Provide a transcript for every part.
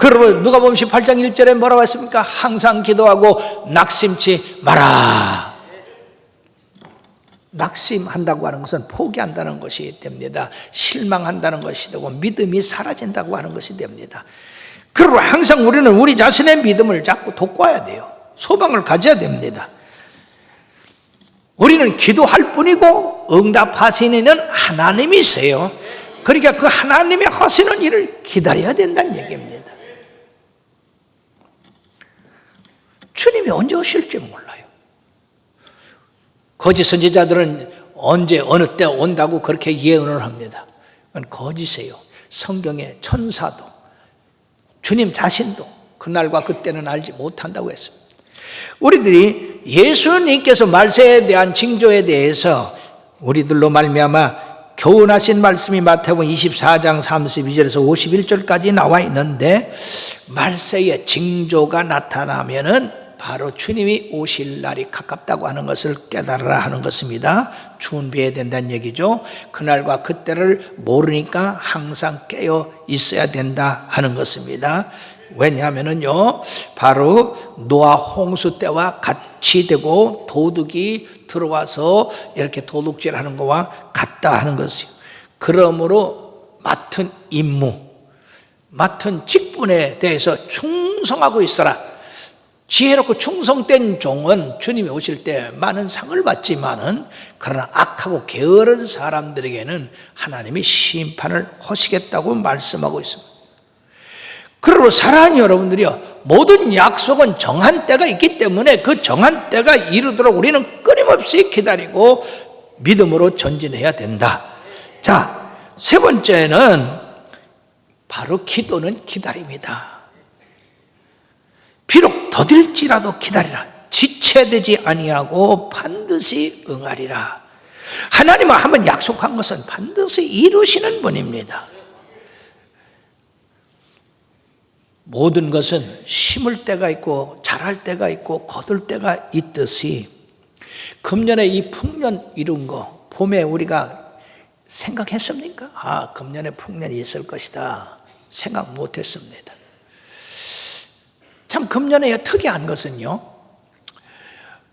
그러면 누가복음 18장 1절에 뭐라고 했습니까? 항상 기도하고 낙심치 마라. 낙심한다고 하는 것은 포기한다는 것이 됩니다. 실망한다는 것이 되고 믿음이 사라진다고 하는 것이 됩니다. 그리고 항상 우리는 우리 자신의 믿음을 자꾸 돋궈야 돼요. 소망을 가져야 됩니다. 우리는 기도할 뿐이고 응답하시는 이는 하나님이세요. 그러니까 그 하나님이 하시는 일을 기다려야 된다는 얘기입니다. 주님이 언제 오실지 몰라요. 거짓 선지자들은 언제 어느 때 온다고 그렇게 예언을 합니다. 그건 거짓이에요. 성경의 천사도 주님 자신도 그날과 그때는 알지 못한다고 했습니다. 우리들이 예수님께서 말세에 대한 징조에 대해서 우리들로 말미암아 교훈하신 말씀이 마태복음 24장 32절에서 51절까지 나와 있는데, 말세에 징조가 나타나면은 바로 주님이 오실 날이 가깝다고 하는 것을 깨달으라 하는 것입니다. 준비해야 된다는 얘기죠. 그날과 그때를 모르니까 항상 깨어 있어야 된다 하는 것입니다. 왜냐하면은요, 바로 노아 홍수 때와 같이 되고 도둑이 들어와서 이렇게 도둑질하는 것과 같다 하는 것이요. 그러므로 맡은 임무, 맡은 직분에 대해서 충성하고 있어라. 지혜롭고 충성된 종은 주님이 오실 때 많은 상을 받지만은, 그러나 악하고 게으른 사람들에게는 하나님이 심판을 하시겠다고 말씀하고 있습니다. 그리고 사랑하는 여러분들이요, 모든 약속은 정한 때가 있기 때문에 그 정한 때가 이르도록 우리는 끊임없이 기다리고 믿음으로 전진해야 된다. 자, 세 번째는 바로 기도는 기다림이다. 비록 더딜지라도 기다리라. 지체되지 아니하고 반드시 응하리라. 하나님은 한번 약속한 것은 반드시 이루시는 분입니다. 모든 것은 심을 때가 있고 자랄 때가 있고 거둘 때가 있듯이, 금년에 이 풍년 이룬 거 봄에 우리가 생각했습니까? 아, 금년에 풍년이 있을 것이다 생각 못했습니다. 참 금년에 특이한 것은요,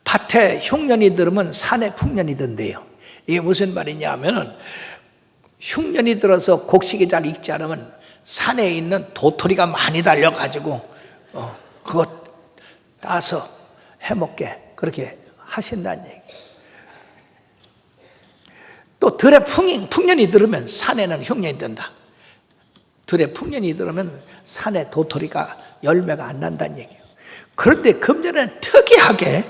밭에 흉년이 들으면 산에 풍년이던데요. 이게 무슨 말이냐 하면은, 흉년이 들어서 곡식이 잘 익지 않으면 산에 있는 도토리가 많이 달려가지고 그거 따서 해먹게 그렇게 하신다는 얘기. 또 들에 풍년이 들으면 산에는 흉년이 든다. 들에 풍년이 들으면 산에 도토리가 열매가 안 난다는 얘기예요. 그런데 금년에는 특이하게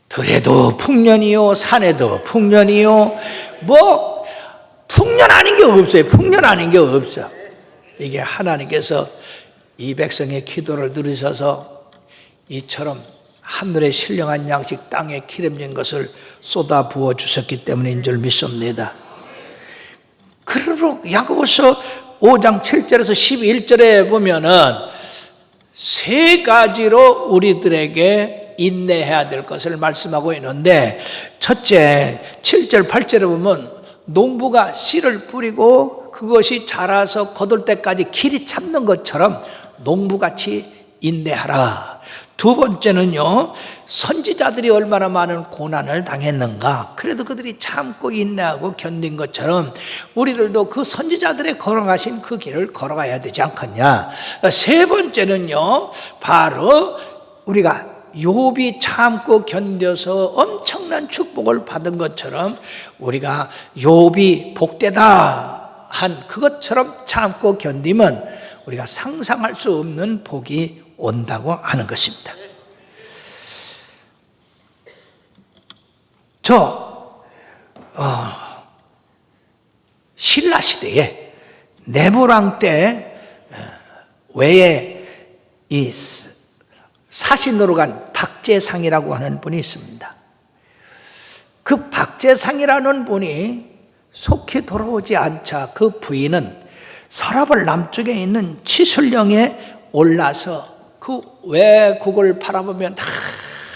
들에도 풍년이요 산에도 풍년이요, 뭐 풍년 아닌 게 없어요. 풍년 아닌 게 없어. 이게 하나님께서 이 백성의 기도를 들으셔서 이처럼 하늘의 신령한 양식 땅에 기름진 것을 쏟아 부어 주셨기 때문인 줄 믿습니다. 그러므로 야고보서 5장 7절에서 11절에 보면은 세 가지로 우리들에게 인내해야 될 것을 말씀하고 있는데, 첫째 7절 8절에 보면 농부가 씨를 뿌리고 그것이 자라서 거둘 때까지 길이 참는 것처럼 농부같이 인내하라. 두 번째는요, 선지자들이 얼마나 많은 고난을 당했는가, 그래도 그들이 참고 인내하고 견딘 것처럼 우리들도 그 선지자들의 걸어가신 그 길을 걸어가야 되지 않겠냐. 세 번째는요, 바로 우리가 욥이 참고 견뎌서 엄청난 축복을 받은 것처럼 우리가 욥이 복되다 한 그것처럼 참고 견디면 우리가 상상할 수 없는 복이 온다고 하는 것입니다. 신라 시대에 네모랑 때 외에 이 사신으로 간 박재상이라고 하는 분이 있습니다. 그 박재상이라는 분이 속히 돌아오지 않자 그 부인은 서라벌 남쪽에 있는 치술령에 올라서 그 외국을 바라보면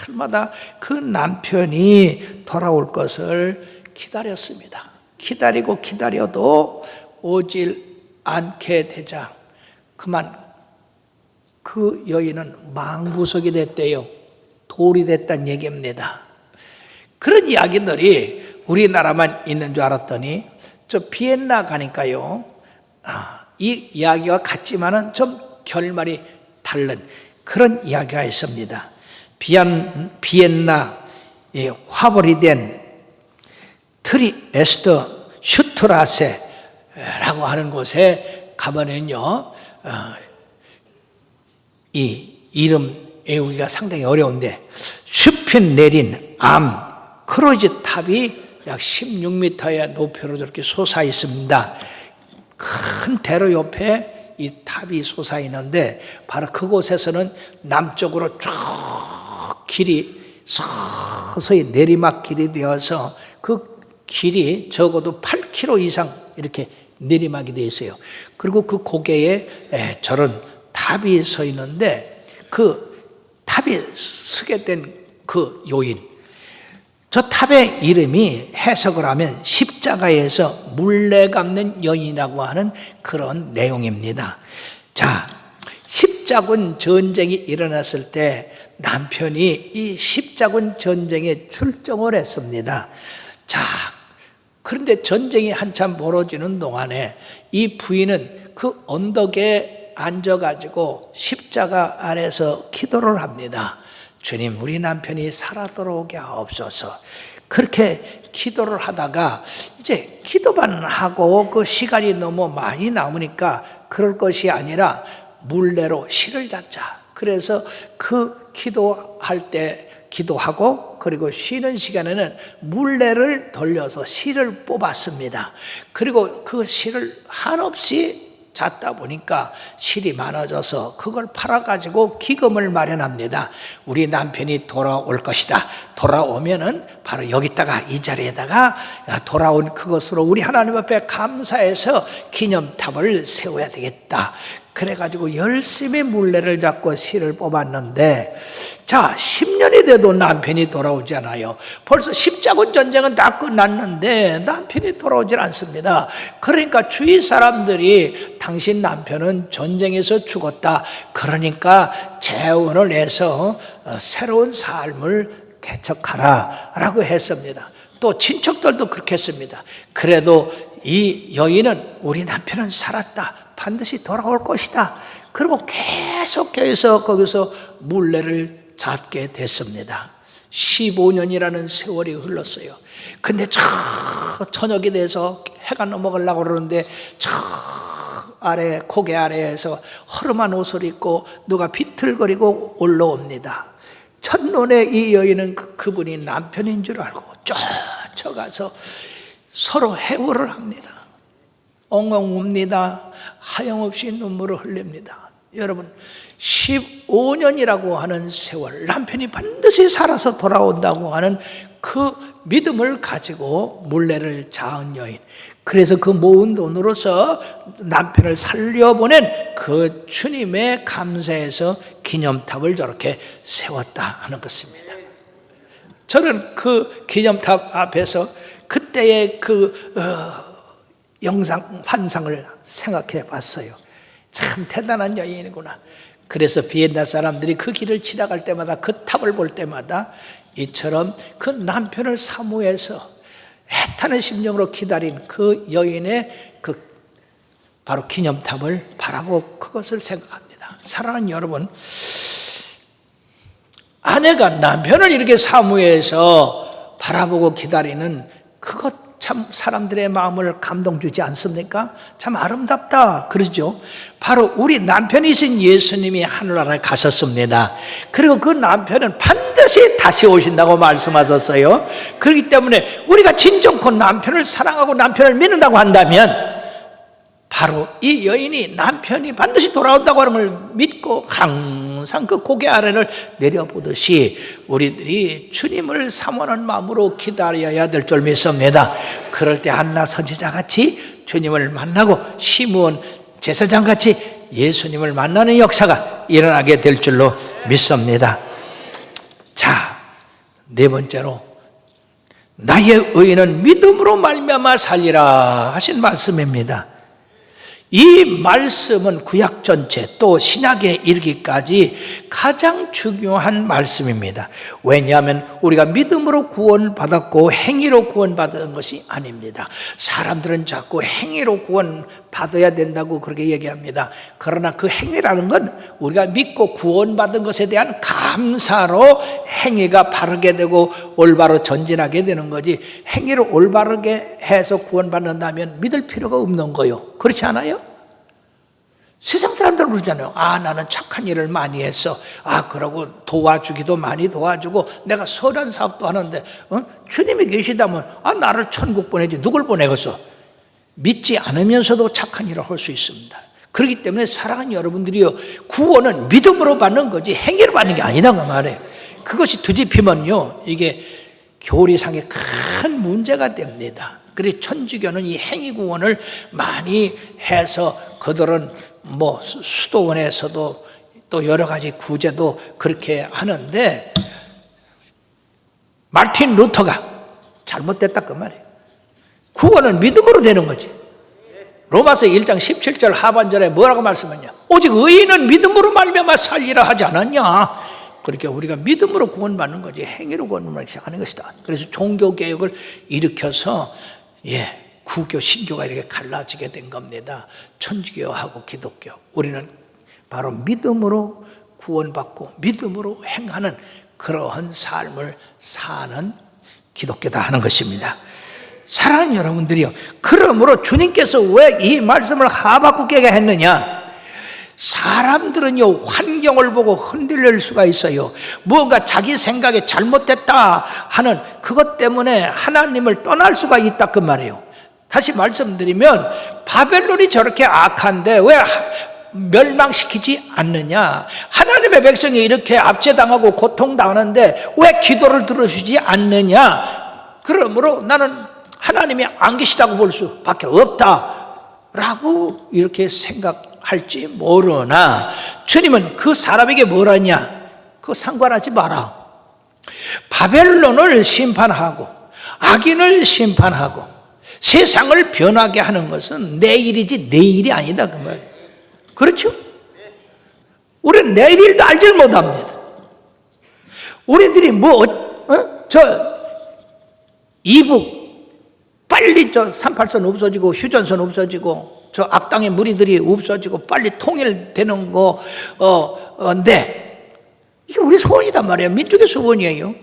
날마다 그 남편이 돌아올 것을 기다렸습니다. 기다리고 기다려도 오질 않게 되자 그만 그 여인은 망부석이 됐대요. 돌이 됐다는 얘기입니다. 그런 이야기들이 우리나라만 있는 줄 알았더니 저 비엔나 가니까요, 이 이야기와 같지만은 좀 결말이 다른 그런 이야기가 있습니다. 비엔나에 화벌이 된 트리에스트 슈트라세라고 하는 곳에 가면은요, 이 이름 외우기가 상당히 어려운데, 숲이 내린 암 크로즈 탑이 약 16m의 높이로 저렇게 솟아 있습니다. 큰 대로 옆에 이 탑이 솟아 있는데, 바로 그곳에서는 남쪽으로 쭉 길이 서서히 내리막길이 되어서 그 길이 적어도 8km 이상 이렇게 내리막이 되어 있어요. 그리고 그 고개에 저런 탑이 서 있는데, 그 탑이 서게 된 그 요인, 저 탑의 이름이 해석을 하면 십자가에서 물레 감는 여인이라고 하는 그런 내용입니다. 자, 십자군 전쟁이 일어났을 때 남편이 이 십자군 전쟁에 출정을 했습니다. 자, 그런데 전쟁이 한참 벌어지는 동안에 이 부인은 그 언덕에 앉아가지고 십자가 안에서 기도를 합니다. 주님, 우리 남편이 살아 돌아오게 하옵소서. 그렇게 기도를 하다가 이제 기도만 하고 그 시간이 너무 많이 남으니까 그럴 것이 아니라 물레로 실을 잡자. 그래서 그 기도할 때 기도하고, 그리고 쉬는 시간에는 물레를 돌려서 실을 뽑았습니다. 그리고 그 실을 한없이 잤다 보니까 실이 많아져서 그걸 팔아가지고 기금을 마련합니다. 우리 남편이 돌아올 것이다. 돌아오면은 바로 여기다가, 이 자리에다가 돌아온 그것으로 우리 하나님 앞에 감사해서 기념탑을 세워야 되겠다. 그래가지고 열심히 물레를 잡고 실을 뽑았는데, 자, 10년이 돼도 남편이 돌아오지 않아요. 벌써 십자군 전쟁은 다 끝났는데 남편이 돌아오질 않습니다. 그러니까 주위 사람들이 당신 남편은 전쟁에서 죽었다, 그러니까 재혼을 해서 새로운 삶을 개척하라 라고 했습니다. 또 친척들도 그렇게 했습니다. 그래도 이 여인은 우리 남편은 살았다, 반드시 돌아올 것이다. 그리고 계속해서 거기서 물레를 잡게 됐습니다. 15년이라는 세월이 흘렀어요. 근데 저 저녁이 돼서 해가 넘어가려고 그러는데 저 아래, 고개 아래에서 허름한 옷을 입고 누가 비틀거리고 올라옵니다. 첫눈에 이 여인은 그분이 남편인 줄 알고 쫓아가서 서로 해오를 합니다. 엉엉 웁니다. 하염없이 눈물을 흘립니다. 여러분, 15년이라고 하는 세월, 남편이 반드시 살아서 돌아온다고 하는 그 믿음을 가지고 물레를 잡은 여인, 그래서 그 모은 돈으로서 남편을 살려보낸 그 주님의 감사에서 기념탑을 저렇게 세웠다 하는 것입니다. 저는 그 기념탑 앞에서 그때의 그 영상, 환상을 생각해 봤어요. 참 대단한 여인이구나. 그래서 비엔나 사람들이 그 길을 지나갈 때마다, 그 탑을 볼 때마다 이처럼 그 남편을 사모해서 애타는 심정으로 기다린 그 여인의 그 바로 기념탑을 바라보고 그것을 생각합니다. 사랑하는 여러분, 아내가 남편을 이렇게 사모해서 바라보고 기다리는 그것, 참 사람들의 마음을 감동 주지 않습니까? 참 아름답다 그러죠. 바로 우리 남편이신 예수님이 하늘나라에 가셨습니다. 그리고 그 남편은 반드시 다시 오신다고 말씀하셨어요. 그렇기 때문에 우리가 진정코 남편을 사랑하고 남편을 믿는다고 한다면, 바로 이 여인이 남편이 반드시 돌아온다고 하는 걸 믿고 항상 그 고개 아래를 내려보듯이 우리들이 주님을 사모하는 마음으로 기다려야 될 줄 믿습니다. 그럴 때 한나 선지자같이 주님을 만나고 시므온 제사장같이 예수님을 만나는 역사가 일어나게 될 줄로 믿습니다. 자, 네 번째로, 나의 의인은 믿음으로 말미암아 살리라 하신 말씀입니다. 이 말씀은 구약 전체 또 신약에 이르기까지 가장 중요한 말씀입니다. 왜냐하면 우리가 믿음으로 구원받았고 행위로 구원받은 것이 아닙니다. 사람들은 자꾸 행위로 구원받아야 된다고 그렇게 얘기합니다. 그러나 그 행위라는 건 우리가 믿고 구원받은 것에 대한 감사로 행위가 바르게 되고 올바로 전진하게 되는 거지, 행위를 올바르게 해서 구원받는다면 믿을 필요가 없는 거예요. 그렇지 않아요? 세상 사람들은 그러잖아요. 나는 착한 일을 많이 했어. 그러고 도와주기도 많이 도와주고 내가 선한 사업도 하는데 주님이 계시다면 나를 천국 보내지 누굴 보내겠어? 믿지 않으면서도 착한 일을 할 수 있습니다. 그렇기 때문에 사랑하는 여러분들이요, 구원은 믿음으로 받는 거지 행위로 받는 게 아니다고 말해요. 그것이 뒤집히면요, 이게 교리상에 큰 문제가 됩니다. 그래서 천주교는 이 행위 구원을 많이 해서 그들은 수도원에서도 또 여러 가지 구제도 그렇게 하는데, 마틴 루터가 잘못됐다 그 말이에요. 구원은 믿음으로 되는 거지. 로마서 1장 17절 하반절에 뭐라고 말씀하냐? 오직 의인은 믿음으로 말미암아 살리라 하지 않았냐? 그러니까 우리가 믿음으로 구원받는 거지 행위로 구원을 시작하는 것이다. 그래서 종교개혁을 일으켜서 구교, 신교가 이렇게 갈라지게 된 겁니다. 천주교하고 기독교. 우리는 바로 믿음으로 구원받고 믿음으로 행하는 그러한 삶을 사는 기독교다 하는 것입니다. 사랑하는 여러분들이요, 그러므로 주님께서 왜 이 말씀을 하박국에게 했느냐? 사람들은요, 환경을 보고 흔들릴 수가 있어요. 무언가 자기 생각에 잘못됐다 하는 그것 때문에 하나님을 떠날 수가 있다 그 말이에요. 다시 말씀드리면 바벨론이 저렇게 악한데 왜 멸망시키지 않느냐? 하나님의 백성이 이렇게 압제당하고 고통당하는데 왜 기도를 들어주지 않느냐? 그러므로 나는 하나님이 안 계시다고 볼 수밖에 없다라고 이렇게 생각할지 모르나, 주님은 그 사람에게 뭐라냐? 그거 상관하지 마라. 바벨론을 심판하고 악인을 심판하고 세상을 변하게 하는 것은 내 일이지 내 일이 아니다 그 말이에요. 그렇죠? 우리는 내 일도 알지 못합니다. 우리들이 이북 빨리 38선 없어지고 휴전선 없어지고 저 악당의 무리들이 없어지고 빨리 통일되는 거인데 이게 우리 소원이단 말이에요. 민족의 소원이에요.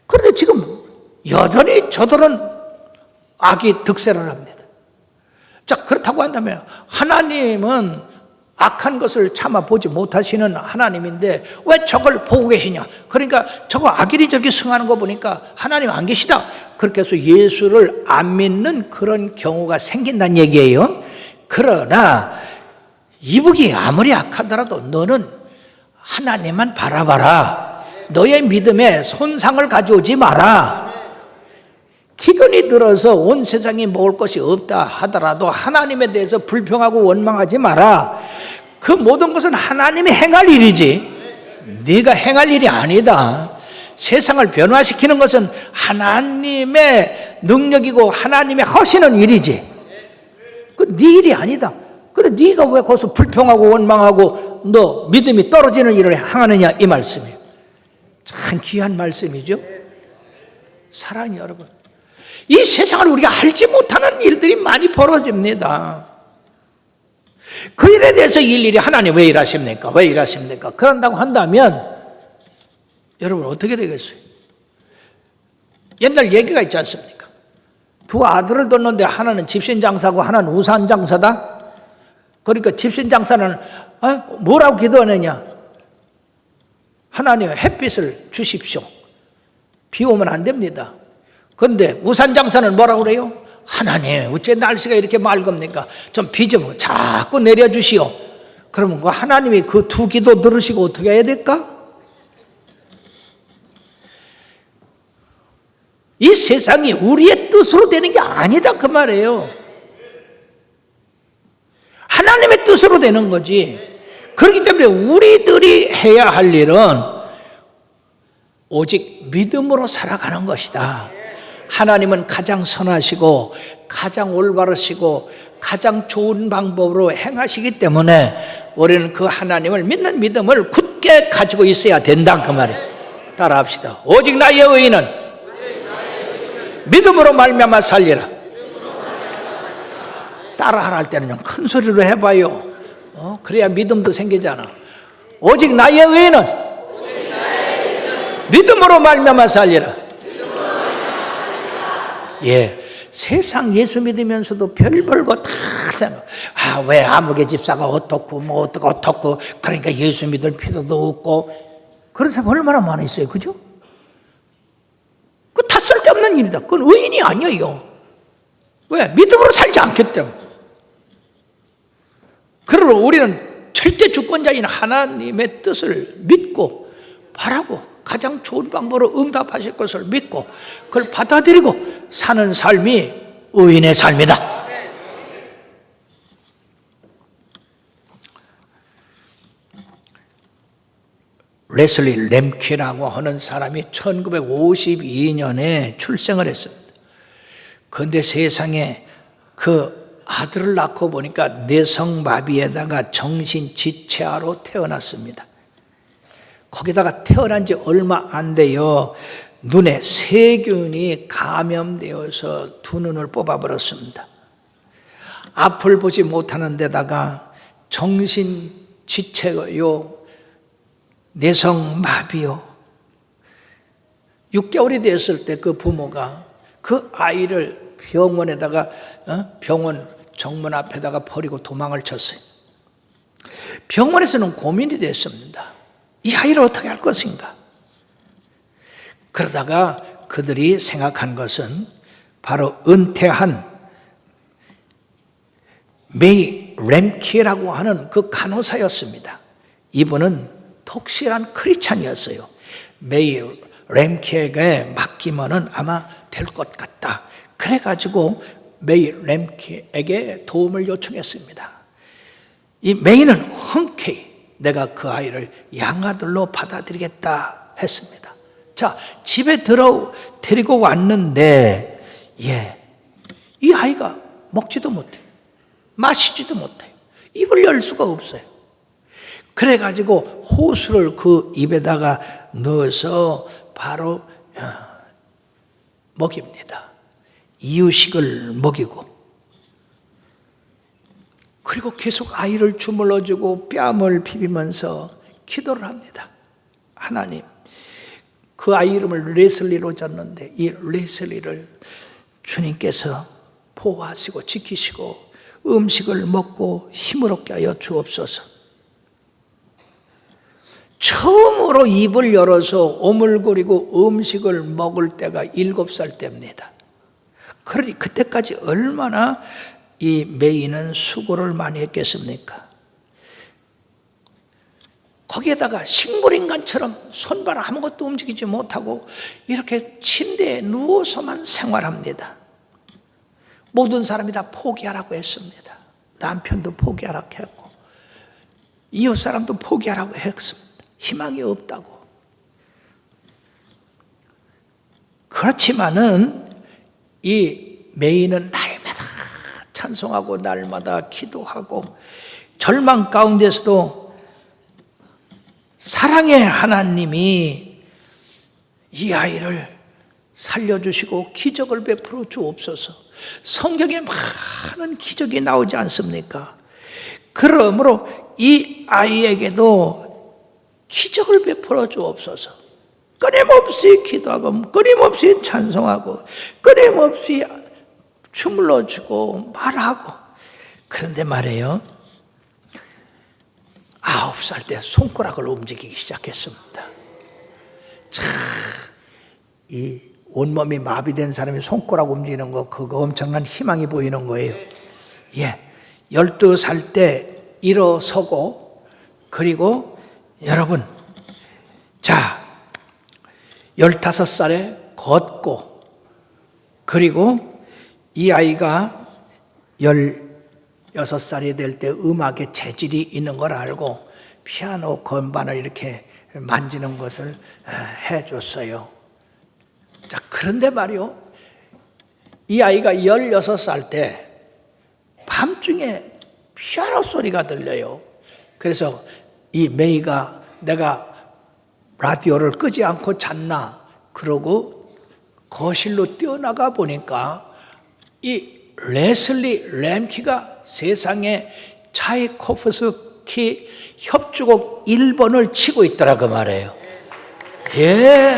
그런데 지금 여전히 저들은 악이 득세를 합니다. 자, 그렇다고 한다면 하나님은 악한 것을 참아보지 못하시는 하나님인데 왜 저걸 보고 계시냐? 그러니까 저거 악인이 저렇게 승하는 거 보니까 하나님 안 계시다. 그렇게 해서 예수를 안 믿는 그런 경우가 생긴다는 얘기예요. 그러나 이북이 아무리 악하더라도 너는 하나님만 바라봐라. 너의 믿음에 손상을 가져오지 마라. 기근이 들어서 온 세상에 먹을 것이 없다 하더라도 하나님에 대해서 불평하고 원망하지 마라. 그 모든 것은 하나님이 행할 일이지 네가 행할 일이 아니다. 세상을 변화시키는 것은 하나님의 능력이고 하나님의 하시는 일이지 그 네 일이 아니다. 근데 네가 왜 거기서 불평하고 원망하고 너 믿음이 떨어지는 일을 행하느냐 이 말씀이에요. 참 귀한 말씀이죠. 사랑하는 여러분, 이 세상을 우리가 알지 못하는 일들이 많이 벌어집니다. 그 일에 대해서 일일이 하나님 왜 일하십니까? 왜 일하십니까? 그런다고 한다면 여러분 어떻게 되겠어요? 옛날 얘기가 있지 않습니까? 두 아들을 뒀는데 하나는 집신장사고 하나는 우산장사다. 그러니까 집신장사는 뭐라고 기도하느냐? 하나님 햇빛을 주십시오. 비 오면 안 됩니다. 그런데 우산장사는 뭐라고 그래요? 하나님 어째 날씨가 이렇게 맑습니까? 좀 비 좀 자꾸 내려주시오. 그러면 하나님이 그 두 기도 들으시고 어떻게 해야 될까? 이 세상이 우리의 뜻으로 되는 게 아니다 그 말이에요. 하나님의 뜻으로 되는 거지. 그렇기 때문에 우리들이 해야 할 일은 오직 믿음으로 살아가는 것이다. 하나님은 가장 선하시고 가장 올바르시고 가장 좋은 방법으로 행하시기 때문에 우리는 그 하나님을 믿는 믿음을 굳게 가지고 있어야 된다 그 말이에요. 따라합시다. 오직 나의 의인은 믿음으로 말미암아 살리라. 따라하라 할 때는 좀 큰 소리로 해봐요. 그래야 믿음도 생기잖아. 오직 나의 의인은 믿음으로 말미암아 살리라. 예, 세상 예수 믿으면서도 별 별거 다 생각. 왜 아무개 집사가 어떻고 뭐 어떻고 그러니까 예수 믿을 필요도 없고 그런 사람 얼마나 많아 있어요, 그죠? 그 다 쓸데없는 일이다. 그건 의인이 아니에요. 왜? 믿음으로 살지 않기 때문에. 그러므로 우리는 절대 주권자인 하나님의 뜻을 믿고 바라고 가장 좋은 방법으로 응답하실 것을 믿고 그걸 받아들이고 사는 삶이 의인의 삶이다. 레슬리 램키라고 하는 사람이 1952년에 출생을 했습니다. 그런데 세상에 그 아들을 낳고 보니까 뇌성마비에다가 정신지체아로 태어났습니다. 거기다가 태어난 지 얼마 안 돼요. 눈에 세균이 감염되어서 두 눈을 뽑아버렸습니다. 앞을 보지 못하는 데다가 정신지체요, 뇌성마비요. 6개월이 됐을 때 그 부모가 그 아이를 병원에다가 병원 정문 앞에다가 버리고 도망을 쳤어요. 병원에서는 고민이 됐습니다. 이 아이를 어떻게 할 것인가? 그러다가 그들이 생각한 것은 바로 은퇴한 메이 램키라고 하는 그 간호사였습니다. 이분은 독실한 크리스찬이었어요. 메이 램키에게 맡기면은 아마 될 것 같다. 그래가지고 메이 램키에게 도움을 요청했습니다. 이 메이는 흔쾌히 내가 그 아이를 양아들로 받아들이겠다 했습니다. 자, 집에 데리고 왔는데, 이 아이가 먹지도 못해, 마시지도 못해, 입을 열 수가 없어요. 그래가지고 호수를 그 입에다가 넣어서 바로 먹입니다. 이유식을 먹이고, 그리고 계속 아이를 주물러주고 뺨을 비비면서 기도를 합니다. 하나님, 그 아이 이름을 레슬리로 졌는데 이 레슬리를 주님께서 보호하시고 지키시고 음식을 먹고 힘을 얻게 하여 주옵소서. 처음으로 입을 열어서 오물거리고 음식을 먹을 때가 7살 때입니다. 그러니 그때까지 얼마나 이 메이는 수고를 많이 했겠습니까? 거기에다가 식물인간처럼 손발 아무것도 움직이지 못하고 이렇게 침대에 누워서만 생활합니다. 모든 사람이 다 포기하라고 했습니다. 남편도 포기하라고 했고 이웃 사람도 포기하라고 했습니다. 희망이 없다고. 그렇지만은 이 메이는 날마다 찬송하고 날마다 기도하고 절망 가운데서도 사랑의 하나님이 이 아이를 살려주시고 기적을 베풀어 주옵소서. 성경에 많은 기적이 나오지 않습니까? 그러므로 이 아이에게도 기적을 베풀어 주옵소서. 끊임없이 기도하고 끊임없이 찬송하고 끊임없이 주물러 주고 말하고. 그런데 말이에요, 9살 때 손가락을 움직이기 시작했습니다. 참, 이 온몸이 마비된 사람이 손가락 움직이는 거, 그거 엄청난 희망이 보이는 거예요. 12살 때 일어서고, 그리고 여러분, 자, 15살에 걷고, 그리고 이 아이가 16살이 될 때 음악에 재질이 있는 걸 알고 피아노 건반을 이렇게 만지는 것을 해줬어요. 자, 그런데 말이요, 이 아이가 16살 때 밤중에 피아노 소리가 들려요. 그래서 이 메이가 내가 라디오를 끄지 않고 잤나 그러고 거실로 뛰어나가 보니까 이 레슬리 램키가 세상에 차이코프스키 협주곡 1번을 치고 있더라 그 말이에요. 예,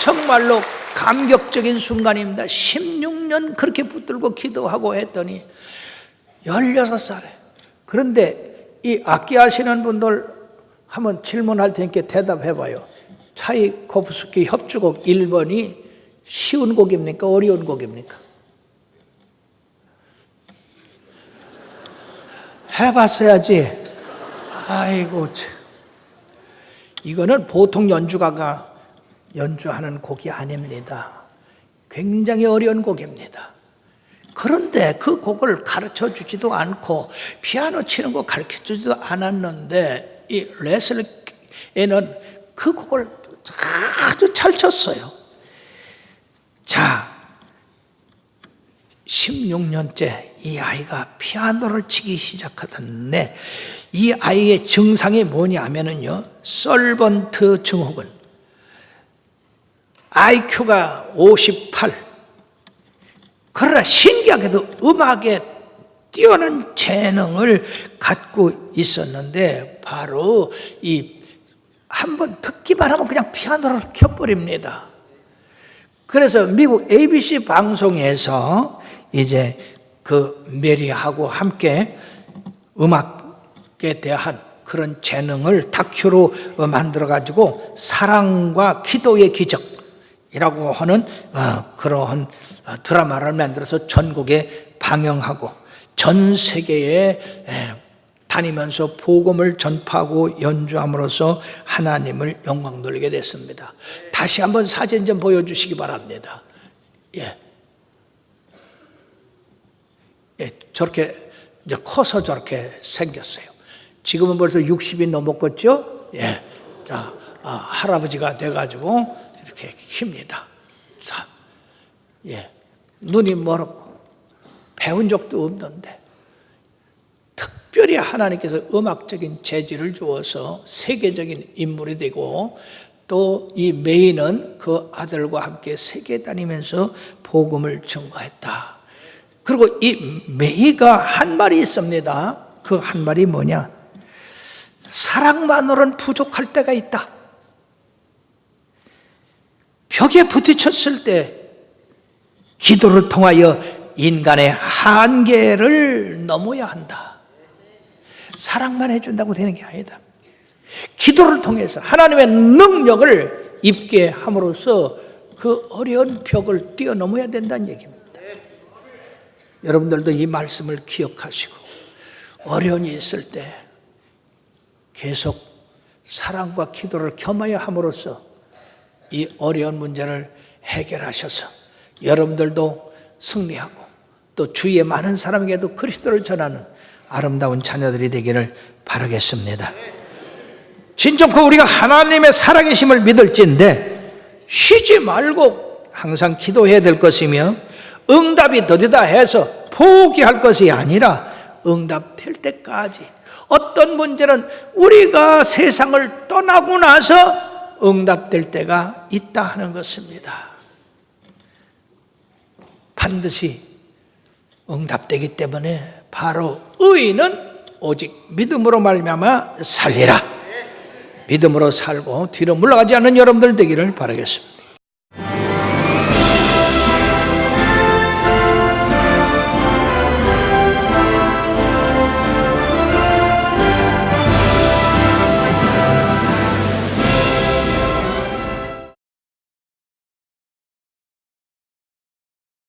정말로 감격적인 순간입니다. 16년 그렇게 붙들고 기도하고 했더니 16살에. 그런데 이 악기 하시는 분들 한번 질문할 테니까 대답해 봐요. 차이코프스키 협주곡 1번이 쉬운 곡입니까? 어려운 곡입니까? 해봤어야지. 아이고 참. 이거는 보통 연주가가 연주하는 곡이 아닙니다. 굉장히 어려운 곡입니다. 그런데 그 곡을 가르쳐 주지도 않고 피아노 치는 거 가르쳐 주지도 않았는데 이 레슬리에는 그 곡을 아주 잘 쳤어요. 자, 16년째 이 아이가 피아노를 치기 시작하던데 이 아이의 증상이 뭐냐면요, 설번트 증후군. IQ가 58. 그러나 신기하게도 음악에 뛰어난 재능을 갖고 있었는데 바로 이 한번 듣기만 하면 그냥 피아노를 켜버립니다. 그래서 미국 ABC 방송에서 이제 그 메리하고 함께 음악에 대한 그런 재능을 다큐로 만들어가지고 사랑과 기도의 기적이라고 하는 그러한 드라마를 만들어서 전국에 방영하고 전 세계에 다니면서 복음을 전파하고 연주함으로써 하나님을 영광 돌리게 됐습니다. 다시 한번 사진 좀 보여주시기 바랍니다. 예, 저렇게 이제 커서 저렇게 생겼어요. 지금은 벌써 60이 넘었겠죠? 예, 자, 할아버지가 돼가지고 이렇게 킵니다. 자, 예, 눈이 멀었고 배운 적도 없는데 특별히 하나님께서 음악적인 재질을 주어서 세계적인 인물이 되고 또 이 메이는 그 아들과 함께 세계 다니면서 복음을 증거했다. 그리고 이 메이가 한 말이 있습니다. 그 한 말이 뭐냐? 사랑만으로는 부족할 때가 있다. 벽에 부딪혔을 때 기도를 통하여 인간의 한계를 넘어야 한다. 사랑만 해준다고 되는 게 아니다. 기도를 통해서 하나님의 능력을 입게 함으로써 그 어려운 벽을 뛰어넘어야 된다는 얘기입니다. 여러분들도 이 말씀을 기억하시고 어려움이 있을 때 계속 사랑과 기도를 겸하여 함으로써 이 어려운 문제를 해결하셔서 여러분들도 승리하고 또 주위의 많은 사람에게도 그리스도를 전하는 아름다운 자녀들이 되기를 바라겠습니다. 진정코 우리가 하나님의 살아계심을 믿을지인데 쉬지 말고 항상 기도해야 될 것이며 응답이 더디다 해서 포기할 것이 아니라 응답될 때까지, 어떤 문제는 우리가 세상을 떠나고 나서 응답될 때가 있다 하는 것입니다. 반드시 응답되기 때문에 바로 의인은 오직 믿음으로 말미암아 살리라. 믿음으로 살고 뒤로 물러가지 않는 여러분들 되기를 바라겠습니다.